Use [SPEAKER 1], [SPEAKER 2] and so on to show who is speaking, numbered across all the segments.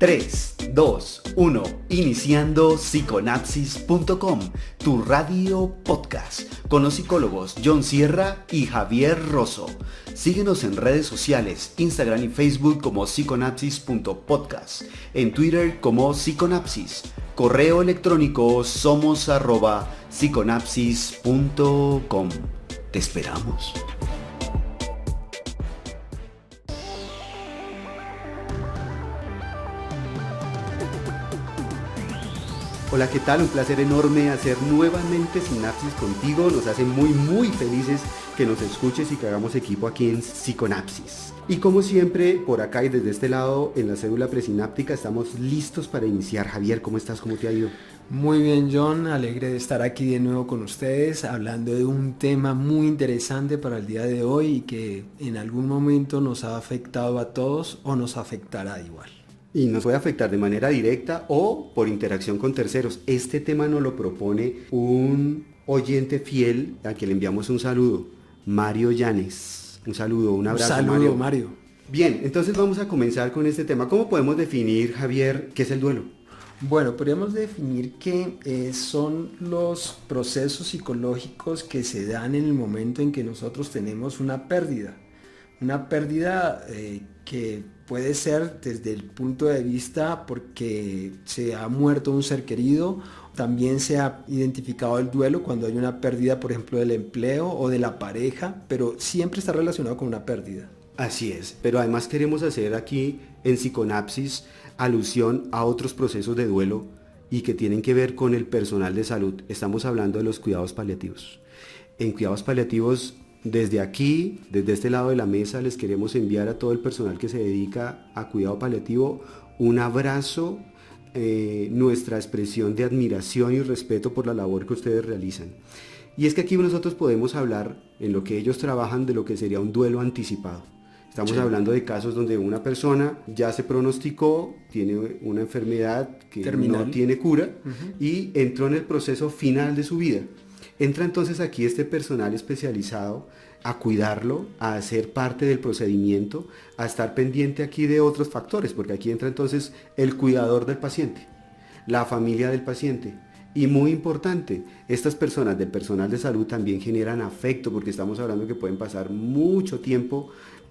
[SPEAKER 1] 3, 2, 1, iniciando psiconapsis.com, tu radio podcast, con los psicólogos John Sierra y Javier Rosso. Síguenos en redes sociales, Instagram y Facebook como psiconapsis.podcast, en Twitter como psiconapsis, correo electrónico somos@psiconapsis.com. Te esperamos. Hola, ¿qué tal? Un placer enorme hacer nuevamente Sinapsis contigo. Nos hace muy felices que nos escuches y que hagamos equipo aquí en Psiconapsis. Y como siempre, por acá y desde este lado, en la cédula presináptica, estamos listos para iniciar. Javier, ¿cómo estás? ¿Cómo te ha ido?
[SPEAKER 2] Muy bien, John, alegre de estar aquí de nuevo con ustedes, hablando de un tema muy interesante para el día de hoy y que en algún momento nos ha afectado a todos o nos afectará igual.
[SPEAKER 1] Y nos puede afectar de manera directa o por interacción con terceros. Este tema nos lo propone un oyente fiel a quien le enviamos un saludo, Mario Llanes. Un saludo, un abrazo,
[SPEAKER 2] Un saludo, Mario.
[SPEAKER 1] Bien, entonces vamos a comenzar con este tema. ¿Cómo podemos definir, Javier, qué es el duelo?
[SPEAKER 2] Bueno, podríamos definir que son los procesos psicológicos que se dan en el momento en que nosotros tenemos una pérdida. Una pérdida que puede ser desde el punto de vista porque se ha muerto un ser querido. También se ha identificado el duelo cuando hay una pérdida, por ejemplo, del empleo o de la pareja, pero siempre está relacionado con una pérdida.
[SPEAKER 1] Así es, pero además queremos hacer aquí en Psiconapsis alusión a otros procesos de duelo y que tienen que ver con el personal de salud. Estamos hablando de los cuidados paliativos. En cuidados paliativos, desde aquí, desde este lado de la mesa, les queremos enviar a todo el personal que se dedica a cuidado paliativo un abrazo, nuestra expresión de admiración y respeto por la labor que ustedes realizan. Y es que aquí nosotros podemos hablar, en lo que ellos trabajan, de lo que sería un duelo anticipado. Estamos hablando de casos donde una persona ya se pronosticó, tiene una enfermedad que terminal, no tiene cura, y entró en el proceso final de su vida. Entra entonces aquí este personal especializado a cuidarlo, a hacer parte del procedimiento, a estar pendiente aquí de otros factores, porque aquí entra entonces el cuidador del paciente, la familia del paciente. Y muy importante, estas personas del personal de salud también generan afecto, porque estamos hablando que pueden pasar mucho tiempo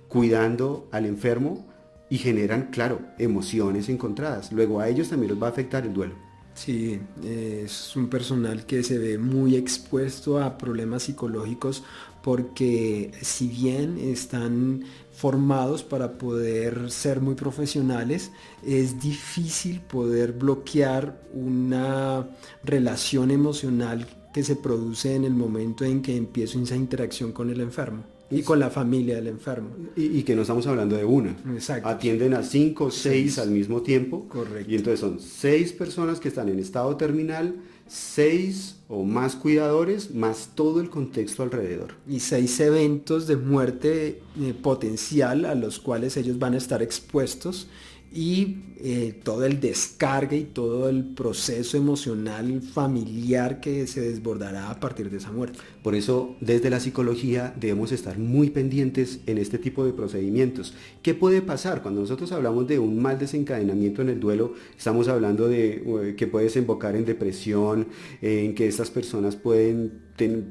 [SPEAKER 1] cuidando al enfermo y generan, claro, emociones encontradas. Luego a ellos también los va a afectar el duelo.
[SPEAKER 2] Sí, es un personal que se ve muy expuesto a problemas psicológicos porque si bien están formados para poder ser muy profesionales, es difícil poder bloquear una relación emocional que se produce en el momento en que empiezo esa interacción con el enfermo. Y con la familia del enfermo.
[SPEAKER 1] Y que no estamos hablando de una.
[SPEAKER 2] Exacto.
[SPEAKER 1] Atienden a 5 o 6 al mismo tiempo.
[SPEAKER 2] Correcto.
[SPEAKER 1] Y entonces son 6 personas que están en estado terminal, 6 o más cuidadores, más todo el contexto alrededor.
[SPEAKER 2] Y 6 eventos de muerte potencial a los cuales ellos van a estar expuestos. Y todo el descargue y todo el proceso emocional familiar que se desbordará a partir de esa muerte.
[SPEAKER 1] Por eso, desde la psicología debemos estar muy pendientes en este tipo de procedimientos. ¿Qué puede pasar? Cuando nosotros hablamos de un mal desencadenamiento en el duelo, estamos hablando de que puede desembocar en depresión, en que estas personas pueden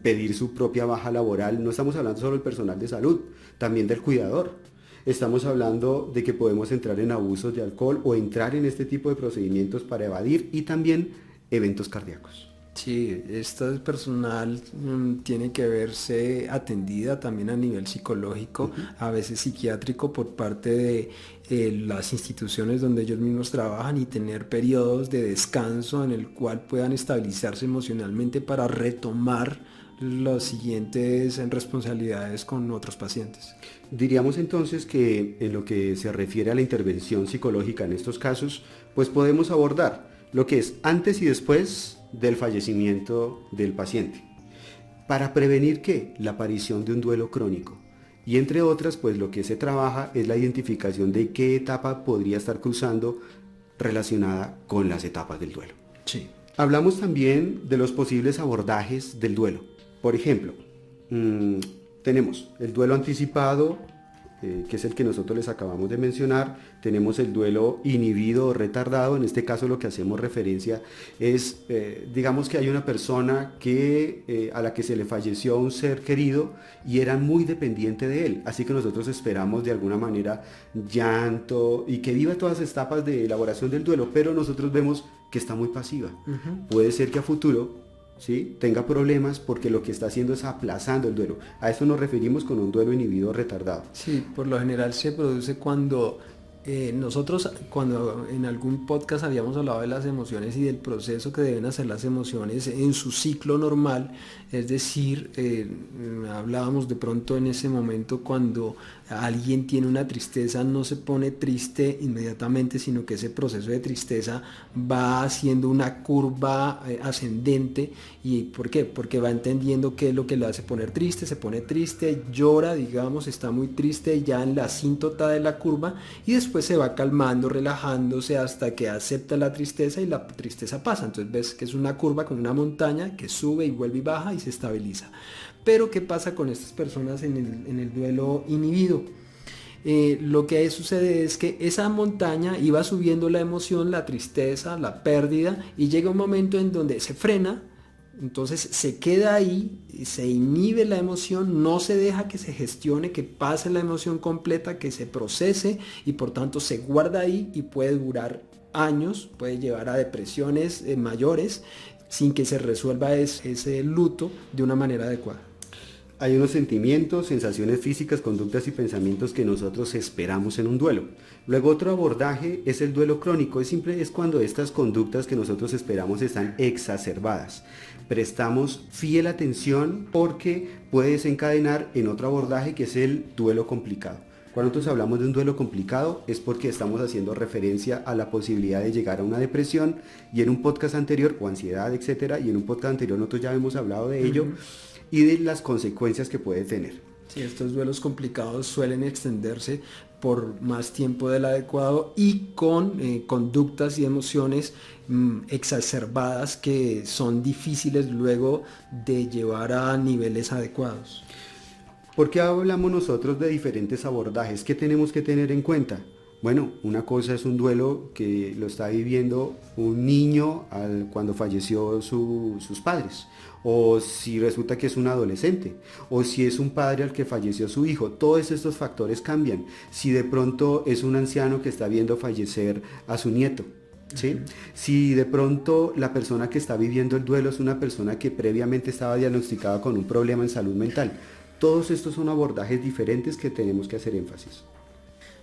[SPEAKER 1] pedir su propia baja laboral. No estamos hablando solo del personal de salud, también del cuidador. Estamos hablando de que podemos entrar en abusos de alcohol o entrar en este tipo de procedimientos para evadir y también eventos cardíacos.
[SPEAKER 2] Sí, este personal tiene que verse atendida también a nivel psicológico, a veces psiquiátrico por parte de las instituciones donde ellos mismos trabajan y tener periodos de descanso en el cual puedan estabilizarse emocionalmente para retomar las siguientes responsabilidades con otros pacientes.
[SPEAKER 1] Diríamos entonces que en lo que se refiere a la intervención psicológica en estos casos, pues podemos abordar lo que es antes y después del fallecimiento del paciente. Para prevenir ¿qué? La aparición de un duelo crónico. Y entre otras, pues lo que se trabaja es la identificación de qué etapa podría estar cruzando relacionada con las etapas del duelo.
[SPEAKER 2] Sí.
[SPEAKER 1] Hablamos también de los posibles abordajes del duelo. Por ejemplo, tenemos el duelo anticipado que es el que nosotros les acabamos de mencionar. Tenemos el duelo inhibido o retardado. En este caso lo que hacemos referencia es, digamos que hay una persona a la que se le falleció un ser querido y era muy dependiente de él. Así que nosotros esperamos de alguna manera llanto y que viva todas las etapas de elaboración del duelo, pero nosotros vemos que está muy pasiva. Puede ser que a futuro, ¿sí?, tenga problemas porque lo que está haciendo es aplazando el duelo. A eso nos referimos con un duelo inhibido retardado.
[SPEAKER 2] Sí, por lo general se produce cuando nosotros, cuando en algún podcast habíamos hablado de las emociones y del proceso que deben hacer las emociones en su ciclo normal, es decir, hablábamos de pronto en ese momento cuando alguien tiene una tristeza, no se pone triste inmediatamente, sino que ese proceso de tristeza va haciendo una curva ascendente. ¿Y por qué? Porque va entendiendo qué es lo que le hace poner triste, se pone triste, llora, digamos, está muy triste ya en la asíntota de la curva, y después se va calmando, relajándose hasta que acepta la tristeza y la tristeza pasa. Entonces ves que es una curva con una montaña que sube y vuelve y baja y se estabiliza. Pero ¿qué pasa con estas personas en el duelo inhibido? Lo que sucede es que esa montaña iba subiendo la emoción, la tristeza, la pérdida, y llega un momento en donde se frena. Entonces se queda ahí, se inhibe la emoción, no se deja que se gestione, que pase la emoción completa, que se procese, y por tanto se guarda ahí y puede durar años, puede llevar a depresiones mayores sin que se resuelva ese luto de una manera adecuada.
[SPEAKER 1] Hay unos sentimientos, sensaciones físicas, conductas y pensamientos que nosotros esperamos en un duelo. Luego otro abordaje es el duelo crónico. Es cuando estas conductas que nosotros esperamos están exacerbadas. Prestamos fiel atención porque puede desencadenar en otro abordaje que es el duelo complicado. Cuando nosotros hablamos de un duelo complicado es porque estamos haciendo referencia a la posibilidad de llegar a una depresión, y en un podcast anterior, o ansiedad, etcétera, y en un podcast anterior nosotros ya hemos hablado de ello y de las consecuencias que puede tener.
[SPEAKER 2] Sí, estos duelos complicados suelen extenderse por más tiempo del adecuado y con conductas y emociones exacerbadas que son difíciles luego de llevar a niveles adecuados.
[SPEAKER 1] ¿Por qué hablamos nosotros de diferentes abordajes? ¿Qué tenemos que tener en cuenta? Bueno, una cosa es un duelo que lo está viviendo un niño cuando falleció sus padres, o si resulta que es un adolescente, o si es un padre al que falleció su hijo. Todos estos factores cambian. Si de pronto es un anciano que está viendo fallecer a su nieto, ¿sí? Si de pronto la persona que está viviendo el duelo es una persona que previamente estaba diagnosticada con un problema en salud mental. Todos estos son abordajes diferentes que tenemos que hacer énfasis.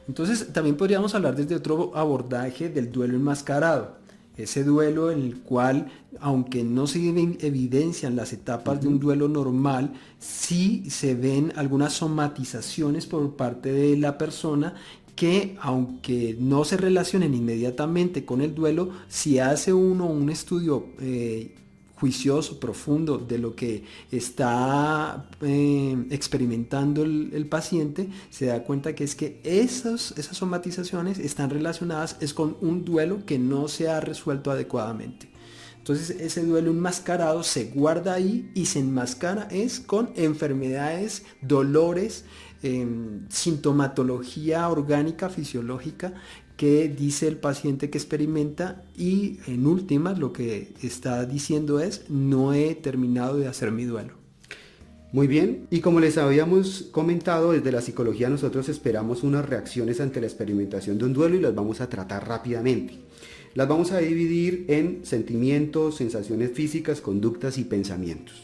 [SPEAKER 2] Entonces también podríamos hablar desde otro abordaje del duelo enmascarado. Ese duelo en el cual, aunque no se evidencian las etapas de un duelo normal, sí se ven algunas somatizaciones por parte de la persona que, aunque no se relacionen inmediatamente con el duelo, si hace uno un estudio juicioso, profundo de lo que está experimentando el paciente, se da cuenta que es que esas somatizaciones están relacionadas con un duelo que no se ha resuelto adecuadamente. Entonces ese duelo enmascarado se guarda ahí y se enmascara con enfermedades, dolores, sintomatología orgánica, fisiológica, que dice el paciente que experimenta, y en últimas lo que está diciendo es: no he terminado de hacer mi duelo.
[SPEAKER 1] Muy bien, y como les habíamos comentado, desde la psicología nosotros esperamos unas reacciones ante la experimentación de un duelo y las vamos a tratar rápidamente. Las vamos a dividir en sentimientos, sensaciones físicas, conductas y pensamientos.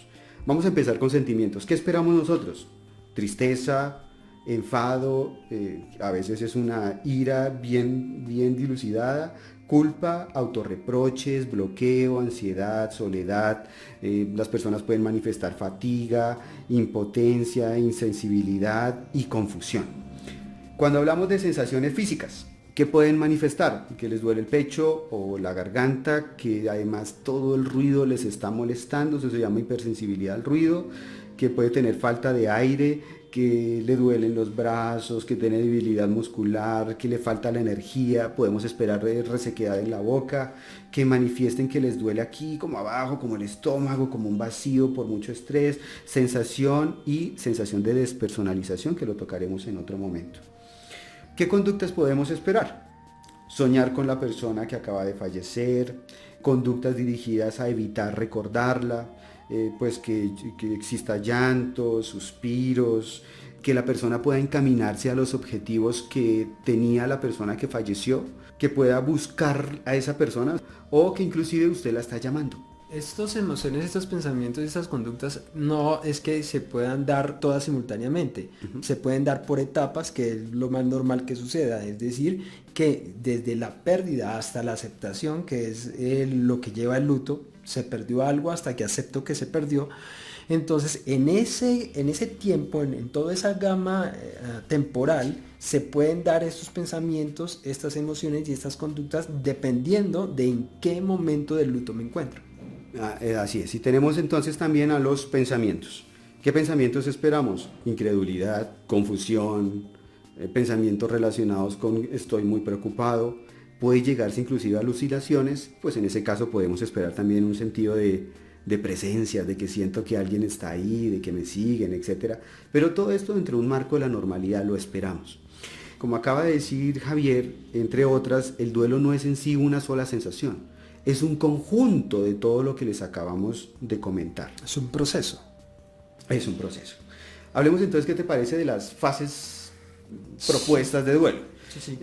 [SPEAKER 1] Vamos a empezar con sentimientos. ¿Qué esperamos nosotros? Tristeza, enfado, a veces es una ira bien dilucidada, culpa, autorreproches, bloqueo, ansiedad, soledad. Las personas pueden manifestar fatiga, impotencia, insensibilidad y confusión. Cuando hablamos de sensaciones físicas, ¿qué pueden manifestar? Que les duele el pecho o la garganta, que además todo el ruido les está molestando, eso se llama hipersensibilidad al ruido, que puede tener falta de aire, que le duelen los brazos, que tiene debilidad muscular, que le falta la energía, podemos esperar resequedad en la boca, que manifiesten que les duele aquí, como abajo, como el estómago, como un vacío por mucho estrés, sensación de despersonalización, que lo tocaremos en otro momento. ¿Qué conductas podemos esperar? Soñar con la persona que acaba de fallecer, conductas dirigidas a evitar recordarla, pues que exista llanto, suspiros, que la persona pueda encaminarse a los objetivos que tenía la persona que falleció, que pueda buscar a esa persona o que inclusive usted la está llamando.
[SPEAKER 2] Estas emociones, estos pensamientos y estas conductas no es que se puedan dar todas simultáneamente, se pueden dar por etapas, que es lo más normal que suceda, es decir, que desde la pérdida hasta la aceptación, que es lo que lleva el luto, se perdió algo hasta que acepto que se perdió. Entonces en ese tiempo, en toda esa gama temporal, se pueden dar estos pensamientos, estas emociones y estas conductas dependiendo de en qué momento del luto me encuentro.
[SPEAKER 1] Así es, y tenemos entonces también a los pensamientos. ¿Qué pensamientos esperamos? Incredulidad, confusión, pensamientos relacionados con estoy muy preocupado, puede llegarse inclusive a alucinaciones, pues en ese caso podemos esperar también un sentido de presencia, de que siento que alguien está ahí, de que me siguen, etc. Pero todo esto dentro de un marco de la normalidad lo esperamos. Como acaba de decir Javier, entre otras, el duelo no es en sí una sola sensación. Es un conjunto de todo lo que les acabamos de comentar.
[SPEAKER 2] Es un proceso.
[SPEAKER 1] Es un proceso. Hablemos entonces, ¿qué te parece de las fases propuestas de duelo?
[SPEAKER 2] Sí.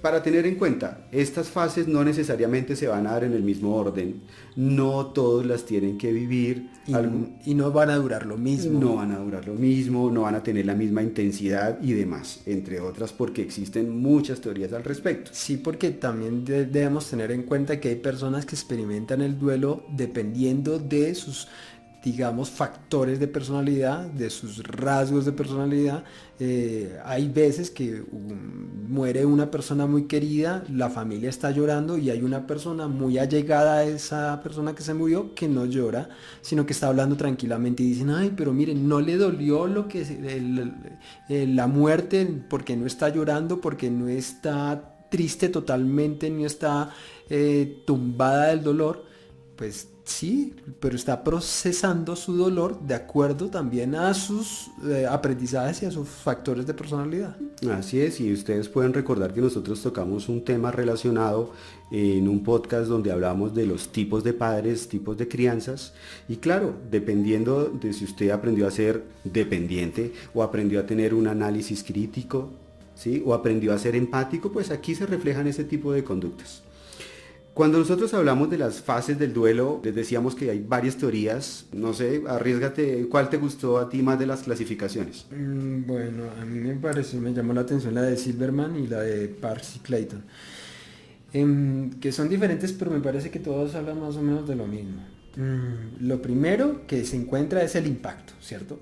[SPEAKER 1] Para tener en cuenta, estas fases no necesariamente se van a dar en el mismo orden, no todos las tienen que vivir.
[SPEAKER 2] Y no van a durar lo mismo.
[SPEAKER 1] No van a durar lo mismo, no van a tener la misma intensidad y demás, entre otras porque existen muchas teorías al respecto.
[SPEAKER 2] Sí, porque también debemos tener en cuenta que hay personas que experimentan el duelo dependiendo de sus, digamos, factores de personalidad, de sus rasgos de personalidad. Hay veces que muere una persona muy querida, la familia está llorando y hay una persona muy allegada a esa persona que se murió que no llora, sino que está hablando tranquilamente y dicen, ay, pero miren, no le dolió lo que la muerte porque no está llorando, porque no está triste totalmente, no está tumbada del dolor. Pues sí, pero está procesando su dolor de acuerdo también a sus aprendizajes y a sus factores de personalidad.
[SPEAKER 1] Así es, y ustedes pueden recordar que nosotros tocamos un tema relacionado en un podcast donde hablamos de los tipos de padres, tipos de crianzas, y claro, dependiendo de si usted aprendió a ser dependiente o aprendió a tener un análisis crítico, ¿sí? O aprendió a ser empático, pues aquí se reflejan ese tipo de conductas. Cuando nosotros hablamos de las fases del duelo, les decíamos que hay varias teorías. No sé, arriésgate, ¿cuál te gustó a ti más de las clasificaciones?
[SPEAKER 2] Bueno, a mí me llamó la atención la de Silverman y la de Parks y Clayton, que son diferentes, pero me parece que todos hablan más o menos de lo mismo. Lo primero que se encuentra es el impacto, ¿cierto?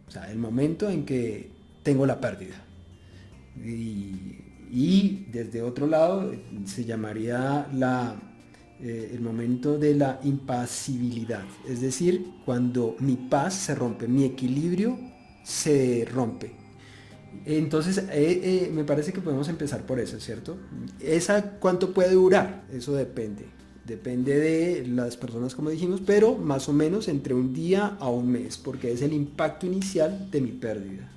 [SPEAKER 2] O sea, el momento en que tengo la pérdida. Y desde otro lado se llamaría el momento de la impasibilidad, es decir, cuando mi paz se rompe, mi equilibrio se rompe. Entonces me parece que podemos empezar por eso, ¿cierto? ¿Cuánto puede durar? Eso depende de las personas, como dijimos, pero más o menos entre un día a un mes, porque es el impacto inicial de mi pérdida.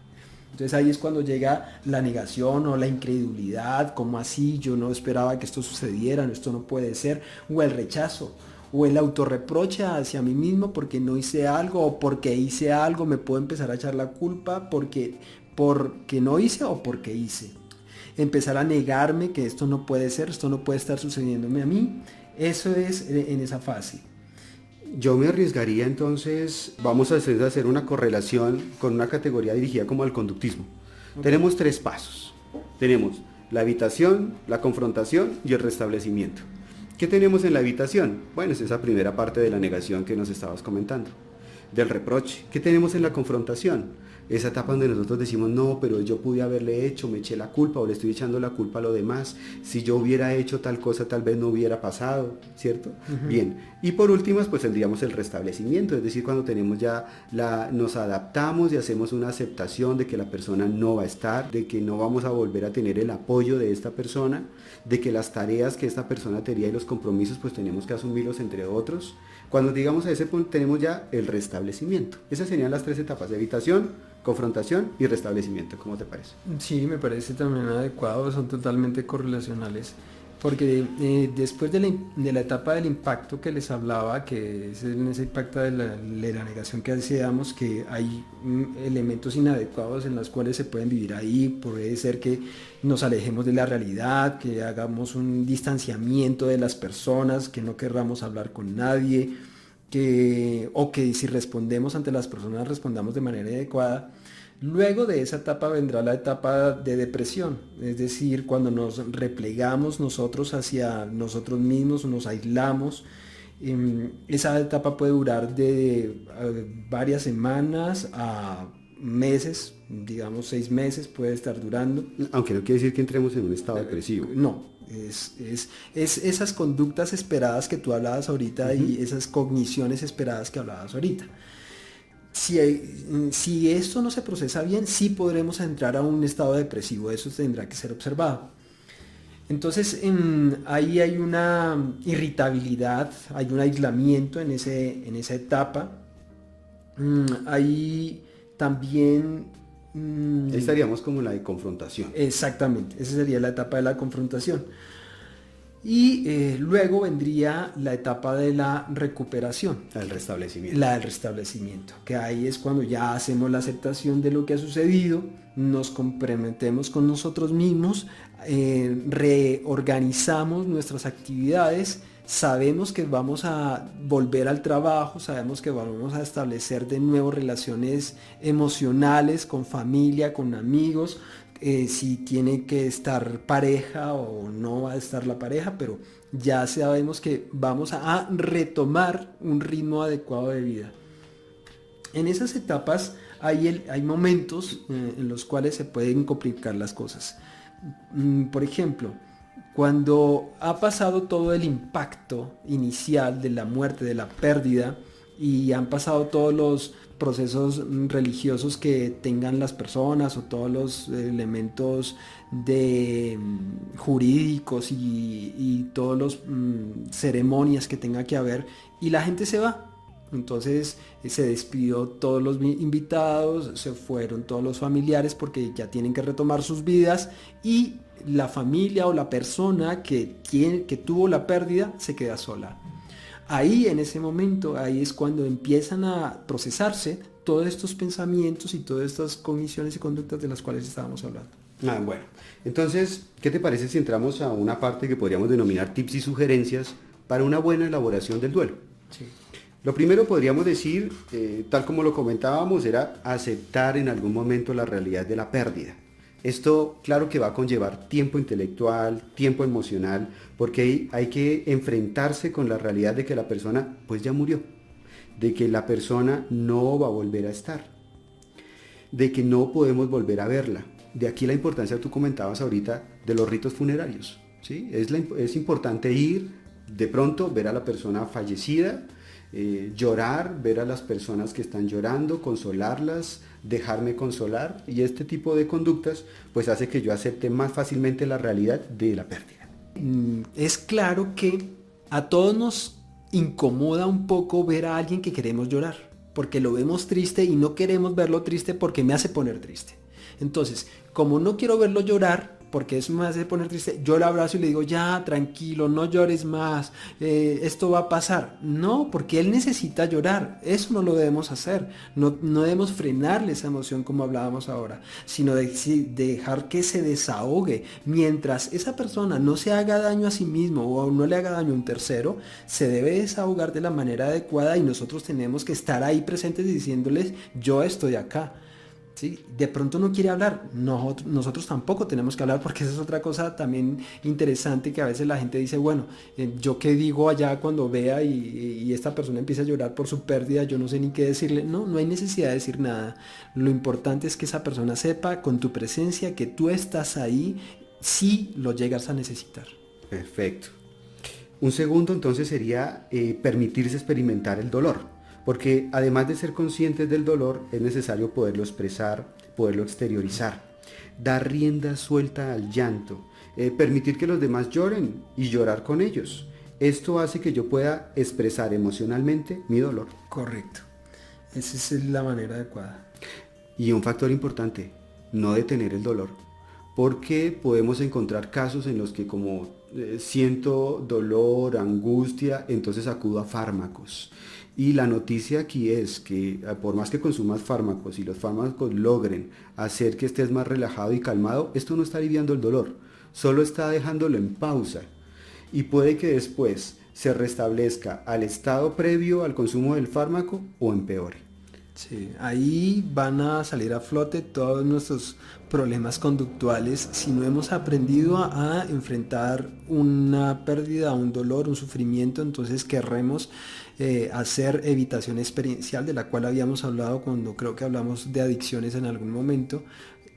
[SPEAKER 2] Entonces ahí es cuando llega la negación o la incredulidad, ¿cómo así? Yo no esperaba que esto sucediera, esto no puede ser, o el rechazo, o el autorreproche hacia mí mismo porque no hice algo, o porque hice algo, me puedo empezar a echar la culpa porque no hice o porque hice. Empezar a negarme que esto no puede ser, esto no puede estar sucediéndome a mí, eso es en esa fase.
[SPEAKER 1] Yo me arriesgaría entonces, vamos a hacer una correlación con una categoría dirigida como al conductismo. Okay. Tenemos 3 pasos. Tenemos la evitación, la confrontación y el restablecimiento. ¿Qué tenemos en la evitación? Bueno, es esa primera parte de la negación que nos estabas comentando. Del reproche. ¿Qué tenemos en la confrontación? esa etapa donde nosotros decimos, no, pero yo pude haberle hecho, me eché la culpa o le estoy echando la culpa a los demás, si yo hubiera hecho tal cosa tal vez no hubiera pasado, ¿cierto? Bien, y por últimas pues tendríamos el restablecimiento, es decir, cuando tenemos ya nos adaptamos y hacemos una aceptación de que la persona no va a estar, de que no vamos a volver a tener el apoyo de esta persona, de que las tareas que esta persona tenía y los compromisos pues tenemos que asumirlos entre otros. Cuando llegamos a ese punto tenemos ya el restablecimiento. Esas serían las 3 etapas: evitación, confrontación y restablecimiento. ¿Cómo te parece?
[SPEAKER 2] Sí, me parece también adecuado, son totalmente correlacionales, porque después de la etapa del impacto que les hablaba, que es en ese impacto de la negación que hacíamos, que hay elementos inadecuados en los cuales se pueden vivir ahí, puede ser que nos alejemos de la realidad, que hagamos un distanciamiento de las personas, que no querramos hablar con nadie, o que si respondemos ante las personas respondamos de manera adecuada. Luego de esa etapa vendrá la etapa de depresión, es decir, cuando nos replegamos nosotros hacia nosotros mismos, nos aislamos. Esa etapa puede durar de varias semanas a meses, digamos 6 meses puede estar durando.
[SPEAKER 1] Aunque no quiere decir que entremos en un estado depresivo.
[SPEAKER 2] No, es esas conductas esperadas que tú hablabas ahorita y esas cogniciones esperadas que hablabas ahorita. Si esto no se procesa bien, sí podremos entrar a un estado depresivo, eso tendrá que ser observado. Entonces ahí hay una irritabilidad, hay un aislamiento en esa etapa. Ahí también...
[SPEAKER 1] Ahí estaríamos como en la de confrontación.
[SPEAKER 2] Exactamente, esa sería la etapa de la confrontación. Y luego vendría la etapa de la recuperación.
[SPEAKER 1] El restablecimiento.
[SPEAKER 2] La del restablecimiento, que ahí es cuando ya hacemos la aceptación de lo que ha sucedido, nos comprometemos con nosotros mismos, reorganizamos nuestras actividades, sabemos que vamos a volver al trabajo, sabemos que vamos a establecer de nuevo relaciones emocionales con familia, con amigos, si tiene que estar pareja o no va a estar la pareja, pero ya sabemos que vamos a retomar un ritmo adecuado de vida. En esas etapas hay momentos en los cuales se pueden complicar las cosas. Por ejemplo, cuando ha pasado todo el impacto inicial de la muerte, de la pérdida, y han pasado todos los procesos religiosos que tengan las personas o todos los elementos jurídicos y todos los ceremonias que tenga que haber, y la gente se va. Entonces se despidió todos los invitados, se fueron todos los familiares porque ya tienen que retomar sus vidas, y la familia o la persona que tuvo la pérdida se queda sola. Ahí en ese momento, ahí es cuando empiezan a procesarse todos estos pensamientos y todas estas cogniciones y conductas de las cuales estábamos hablando.
[SPEAKER 1] Bueno, entonces, ¿qué te parece si entramos a una parte que podríamos denominar tips y sugerencias para una buena elaboración del duelo?
[SPEAKER 2] Sí.
[SPEAKER 1] Lo primero podríamos decir, tal como lo comentábamos, era aceptar en algún momento la realidad de la pérdida. Esto claro que va a conllevar tiempo intelectual, tiempo emocional, porque hay que enfrentarse con la realidad de que la persona pues ya murió, de que la persona no va a volver a estar, de que no podemos volver a verla. De aquí la importancia, tú comentabas ahorita, de los ritos funerarios, ¿sí? Es importante ir, de pronto, ver a la persona fallecida, llorar, ver a las personas que están llorando, consolarlas, dejarme consolar, y este tipo de conductas pues hace que yo acepte más fácilmente la realidad de la pérdida.
[SPEAKER 2] Es claro que a todos nos incomoda un poco ver a alguien que queremos llorar, porque lo vemos triste y no queremos verlo triste porque me hace poner triste. Entonces, como no quiero verlo llorar, porque eso me hace poner triste, yo le abrazo y le digo, ya, tranquilo, no llores más, esto va a pasar. No, porque él necesita llorar, eso no lo debemos hacer, no debemos frenarle esa emoción como hablábamos ahora, sino dejar que se desahogue. Mientras esa persona no se haga daño a sí mismo o no le haga daño a un tercero, se debe desahogar de la manera adecuada, y nosotros tenemos que estar ahí presentes diciéndoles, yo estoy acá. ¿sí? De pronto no quiere hablar, nosotros tampoco tenemos que hablar, porque esa es otra cosa también interesante, que a veces la gente dice, bueno, yo qué digo allá cuando vea y esta persona empieza a llorar por su pérdida, yo no sé ni qué decirle. No, no hay necesidad de decir nada. Lo importante es que esa persona sepa con tu presencia que tú estás ahí si lo llegas a necesitar.
[SPEAKER 1] Perfecto. Un segundo entonces sería permitirse experimentar el dolor, porque además de ser conscientes del dolor es necesario poderlo expresar, poderlo exteriorizar, dar rienda suelta al llanto, permitir que los demás lloren y llorar con ellos. Esto hace que yo pueda expresar emocionalmente mi dolor.
[SPEAKER 2] Correcto. Esa es la manera adecuada.
[SPEAKER 1] Y un factor importante, no detener el dolor, porque podemos encontrar casos en los que como siento dolor, angustia, entonces acudo a fármacos. Y la noticia aquí es que por más que consumas fármacos y los fármacos logren hacer que estés más relajado y calmado, esto no está aliviando el dolor, solo está dejándolo en pausa. Y puede que después se restablezca al estado previo al consumo del fármaco o empeore.
[SPEAKER 2] Sí, ahí van a salir a flote todos nuestros problemas conductuales si no hemos aprendido a enfrentar una pérdida, un dolor, un sufrimiento. Entonces querremos hacer evitación experiencial, de la cual habíamos hablado cuando creo que hablamos de adicciones en algún momento.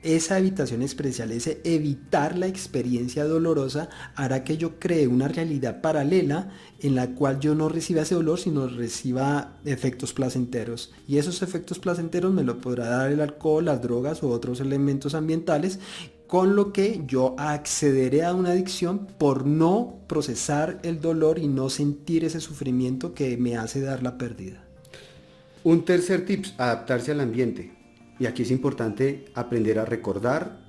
[SPEAKER 2] Esa evitación experiencial, ese evitar la experiencia dolorosa, hará que yo cree una realidad paralela en la cual yo no reciba ese dolor, sino reciba efectos placenteros. Y esos efectos placenteros me lo podrá dar el alcohol, las drogas u otros elementos ambientales, con lo que yo accederé a una adicción por no procesar el dolor y no sentir ese sufrimiento que me hace dar la pérdida.
[SPEAKER 1] Un tercer tip, adaptarse al ambiente. Y aquí es importante aprender a recordar,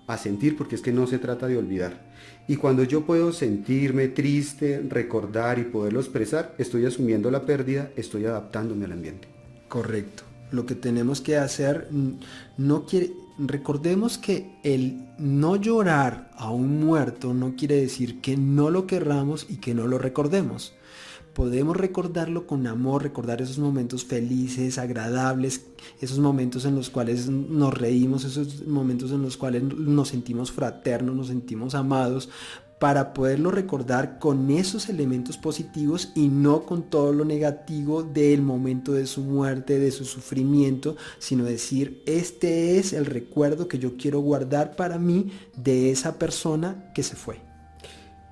[SPEAKER 1] a sentir, porque es que no se trata de olvidar. Y cuando yo puedo sentirme triste, recordar y poderlo expresar, estoy asumiendo la pérdida, estoy adaptándome al ambiente.
[SPEAKER 2] Correcto. Lo que tenemos que hacer, recordemos que el no llorar a un muerto no quiere decir que no lo querramos y que no lo recordemos. Podemos recordarlo con amor, recordar esos momentos felices, agradables, esos momentos en los cuales nos reímos, esos momentos en los cuales nos sentimos fraternos, nos sentimos amados, para poderlo recordar con esos elementos positivos y no con todo lo negativo del momento de su muerte, de su sufrimiento, sino decir, este es el recuerdo que yo quiero guardar para mí de esa persona que se fue.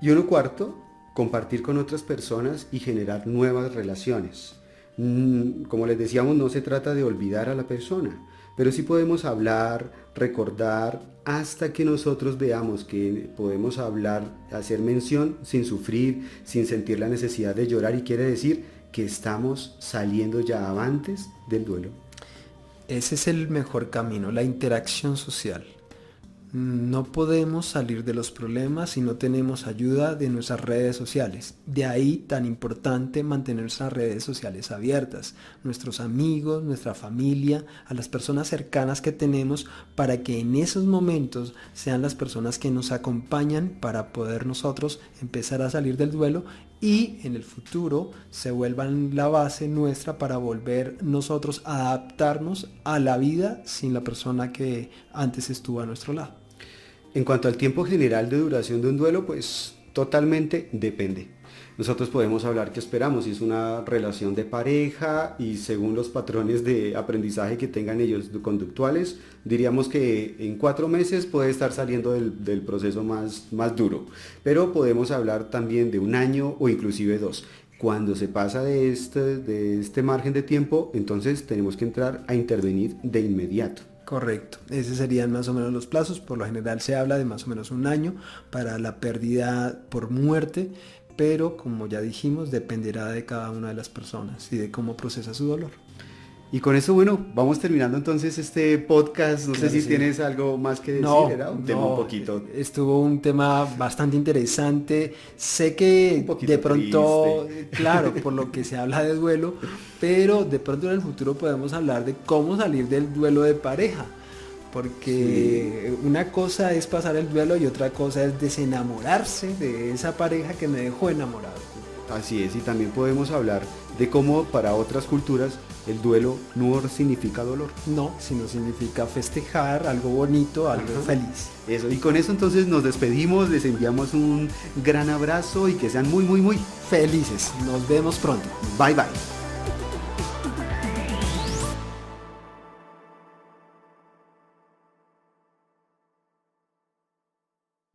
[SPEAKER 1] Y uno cuarto, compartir con otras personas y generar nuevas relaciones. Como les decíamos, no se trata de olvidar a la persona, pero sí podemos hablar, recordar, hasta que nosotros veamos que podemos hablar, hacer mención sin sufrir, sin sentir la necesidad de llorar, y quiere decir que estamos saliendo ya avantes del duelo.
[SPEAKER 2] Ese es el mejor camino, la interacción social. No podemos salir de los problemas si no tenemos ayuda de nuestras redes sociales. De ahí tan importante mantener nuestras redes sociales abiertas, nuestros amigos, nuestra familia, a las personas cercanas que tenemos, para que en esos momentos sean las personas que nos acompañan para poder nosotros empezar a salir del duelo y en el futuro se vuelvan la base nuestra para volver nosotros a adaptarnos a la vida sin la persona que antes estuvo a nuestro lado.
[SPEAKER 1] En cuanto al tiempo general de duración de un duelo, pues totalmente depende. Nosotros podemos hablar que esperamos si es una relación de pareja y según los patrones de aprendizaje que tengan ellos conductuales, diríamos que en 4 meses puede estar saliendo del proceso más duro. Pero podemos hablar también de 1 año o inclusive 2. Cuando se pasa de este margen de tiempo, entonces tenemos que entrar a intervenir de inmediato.
[SPEAKER 2] Correcto, esos serían más o menos los plazos. Por lo general se habla de más o menos 1 año para la pérdida por muerte, pero como ya dijimos, dependerá de cada una de las personas y de cómo procesa su dolor.
[SPEAKER 1] Y con eso, bueno, vamos terminando entonces este podcast. No
[SPEAKER 2] Claro,
[SPEAKER 1] sé si
[SPEAKER 2] sí.
[SPEAKER 1] tienes algo más que decir.
[SPEAKER 2] No,
[SPEAKER 1] Era un tema un poquito...
[SPEAKER 2] estuvo un tema bastante interesante. Sé que
[SPEAKER 1] Un poquito
[SPEAKER 2] de pronto,
[SPEAKER 1] triste.
[SPEAKER 2] claro, por lo que se habla de duelo, pero de pronto en el futuro podemos hablar de cómo salir del duelo de pareja. Porque una cosa es pasar el duelo y otra cosa es desenamorarse de esa pareja que me dejó enamorado.
[SPEAKER 1] Así es, y también podemos hablar de cómo para otras culturas el duelo no significa dolor.
[SPEAKER 2] No, sino significa festejar algo bonito, algo feliz.
[SPEAKER 1] Eso, y con eso entonces nos despedimos, les enviamos un gran abrazo y que sean muy, muy, muy
[SPEAKER 2] Felices. Nos vemos pronto.
[SPEAKER 1] bye bye.